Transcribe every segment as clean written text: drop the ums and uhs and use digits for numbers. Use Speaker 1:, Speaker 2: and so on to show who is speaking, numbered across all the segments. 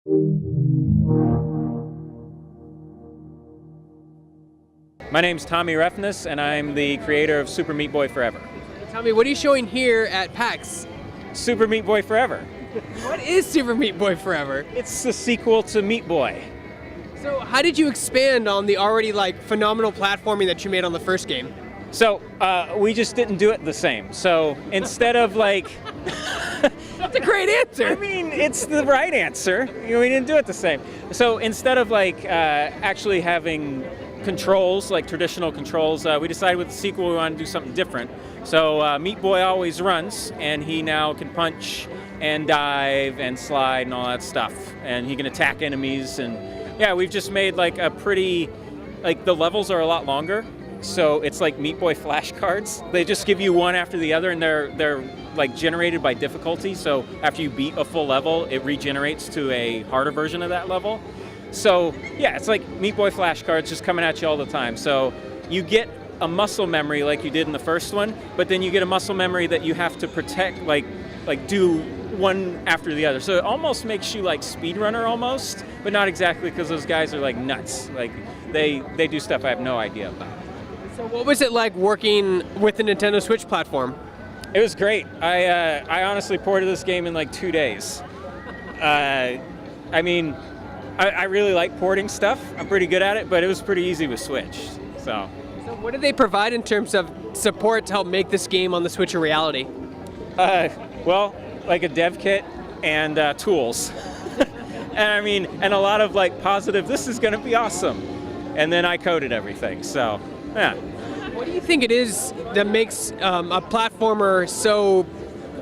Speaker 1: My name's Tommy Refenes, and I'm the creator of Super Meat Boy Forever.
Speaker 2: Tommy, what are you showing here at PAX?
Speaker 1: Super Meat Boy Forever.
Speaker 2: What is Super Meat Boy Forever?
Speaker 1: It's the sequel to Meat Boy.
Speaker 2: So how did you expand on the already phenomenal platforming that you made on the first game?
Speaker 1: So we just didn't do it the same. So instead of
Speaker 2: That's a great answer.
Speaker 1: I mean, it's the right answer. We didn't do it the same. So instead of actually having controls, like traditional controls, we decided with the sequel we wanted to do something different. So Meat Boy always runs, and he now can punch and dive and slide and all that stuff. And he can attack enemies. And yeah, we've just made a pretty, the levels are a lot longer. So it's like Meat Boy flashcards. They just give you one after the other, and they're generated by difficulty. So after you beat a full level, it regenerates to a harder version of that level. So yeah, it's like Meat Boy flashcards just coming at you all the time. So you get a muscle memory like you did in the first one, but then you get a muscle memory that you have to protect, do one after the other. So it almost makes you like speedrunner almost, but not exactly, because those guys are nuts. They do stuff I have no idea about.
Speaker 2: So what was it like working with the Nintendo Switch platform?
Speaker 1: It was great. I honestly ported this game in 2 days. I really like porting stuff. I'm pretty good at it, but it was pretty easy with Switch. So
Speaker 2: what did they provide in terms of support to help make this game on the Switch a reality?
Speaker 1: Well, a dev kit and tools. and a lot of positive, this is going to be awesome. And then I coded everything, so yeah.
Speaker 2: What do you think it is that makes a platformer so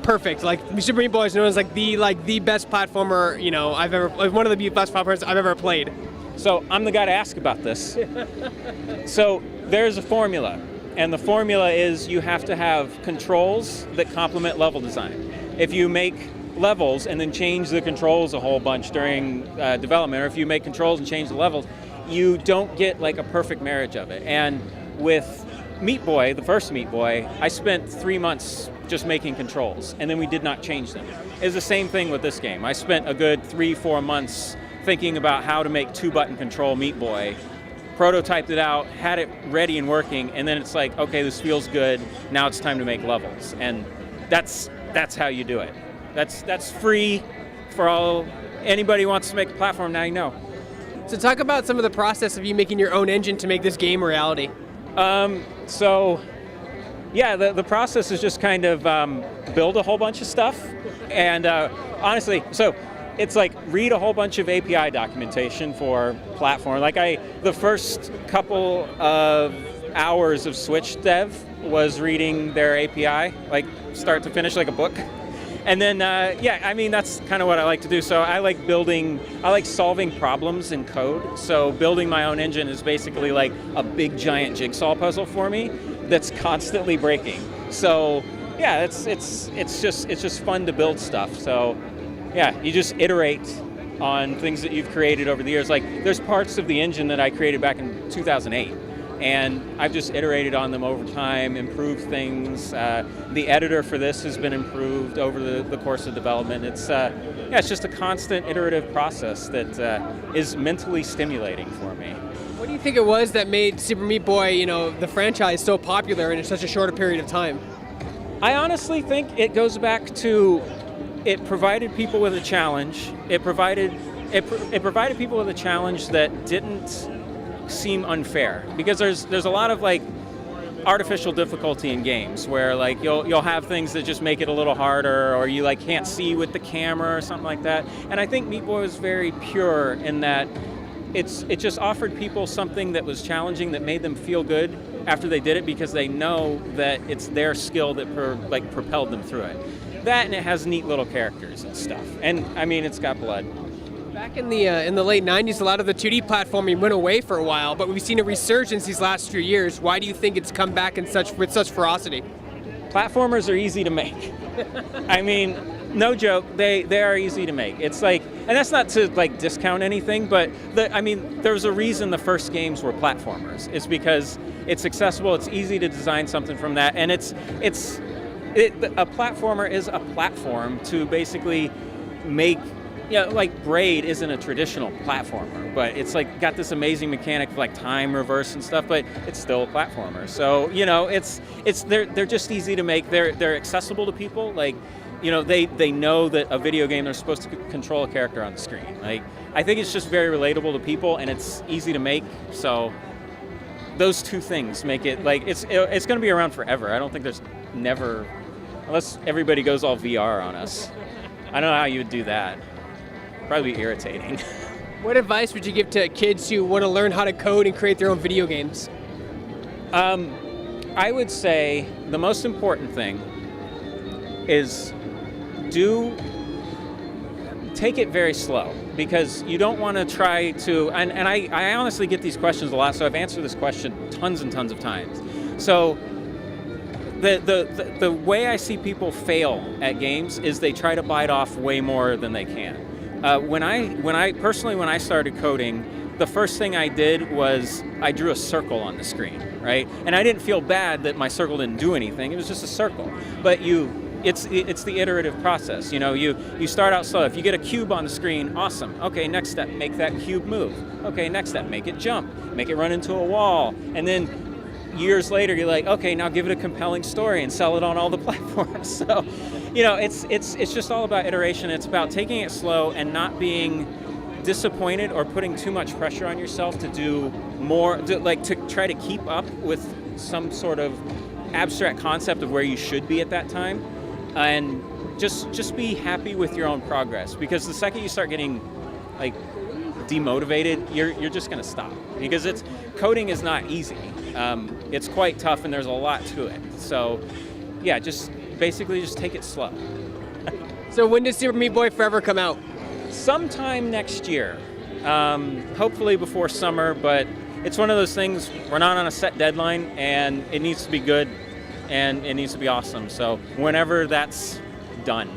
Speaker 2: perfect? Super Meat Boy is known as the best platformer I've ever, one of the best platformers I've ever played.
Speaker 1: So I'm the guy to ask about this. So there's a formula, and the formula is you have to have controls that complement level design. If you make levels and then change the controls a whole bunch during development, or if you make controls and change the levels, you don't get a perfect marriage of it. And with Meat Boy, the first Meat Boy, I spent 3 months just making controls, and then we did not change them. It's the same thing with this game. I spent a good 3-4 months thinking about how to make 2-button control Meat Boy, prototyped it out, had it ready and working, and then it's okay, this feels good, now it's time to make levels. And that's how you do it. That's free for anybody who wants to make a platform, now you know.
Speaker 2: So talk about some of the process of you making your own engine to make this game a reality.
Speaker 1: So yeah, the process is just kind of build a whole bunch of stuff, and honestly, so it's read a whole bunch of API documentation for platform. The first couple of hours of Switch dev was reading their API, start to finish, like a book. And then, that's kind of what I like to do. So I like solving problems in code. So building my own engine is basically a big giant jigsaw puzzle for me that's constantly breaking. So yeah, it's just fun to build stuff. So yeah, you just iterate on things that you've created over the years. There's parts of the engine that I created back in 2008. And I've just iterated on them over time, improved things. The editor for this has been improved over the course of development. It's just a constant iterative process that is mentally stimulating for me.
Speaker 2: What do you think it was that made Super Meat Boy, the franchise, so popular in such a short period of time?
Speaker 1: I honestly think it goes back to it provided people with a challenge. It provided people with a challenge that didn't seem unfair, because there's a lot of artificial difficulty in games where you'll have things that just make it a little harder, or you can't see with the camera or something like that. And I think Meat Boy was very pure in that it just offered people something that was challenging, that made them feel good after they did it, because they know that it's their skill that propelled them through it. That, and it has neat little characters and stuff. And it's got blood.
Speaker 2: Back in the late 90s, a lot of the 2D platforming went away for a while, but we've seen a resurgence these last few years. Why do you think it's come back with such ferocity?
Speaker 1: Platformers are easy to make. No joke, they are easy to make. It's and that's not to discount anything, but there's a reason the first games were platformers. It's because it's accessible, it's easy to design something from that, and a platformer is a platform to basically make yeah, like Braid isn't a traditional platformer, but it's like got this amazing mechanic of like time reverse and stuff, but it's still a platformer. So, you know, they're just easy to make. They're accessible to people. Like, you know, they know that a video game, they're supposed to control a character on the screen. Like, I think it's just very relatable to people, and it's easy to make. So those two things make it like it's going to be around forever. I don't think there's never, unless everybody goes all VR on us. I don't know how you would do that. Probably be irritating.
Speaker 2: What advice would you give to kids who want to learn how to code and create their own video games?
Speaker 1: I would say the most important thing is take it very slow, because you don't want to try to, and I honestly get these questions a lot, so I've answered this question tons and tons of times. So the way I see people fail at games is they try to bite off way more than they can. When I started coding, the first thing I did was I drew a circle on the screen, right? And I didn't feel bad that my circle didn't do anything. It was just a circle. But it's the iterative process. You know, you start out slow. If you get a cube on the screen, awesome. Okay, next step, make that cube move. Okay, next step, make it jump, make it run into a wall, and then years later, you're like, okay, now give it a compelling story and sell it on all the platforms. So, you know, it's just all about iteration. It's about taking it slow and not being disappointed or putting too much pressure on yourself to do more, to try to keep up with some sort of abstract concept of where you should be at that time, and just be happy with your own progress. Because the second you start getting like demotivated, you're just going to stop, because coding is not easy. It's quite tough, and there's a lot to it. So, yeah, just take it slow.
Speaker 2: So when does Super Meat Boy Forever come out?
Speaker 1: Sometime next year, hopefully before summer. But it's one of those things, we're not on a set deadline, and it needs to be good, and it needs to be awesome. So whenever that's done.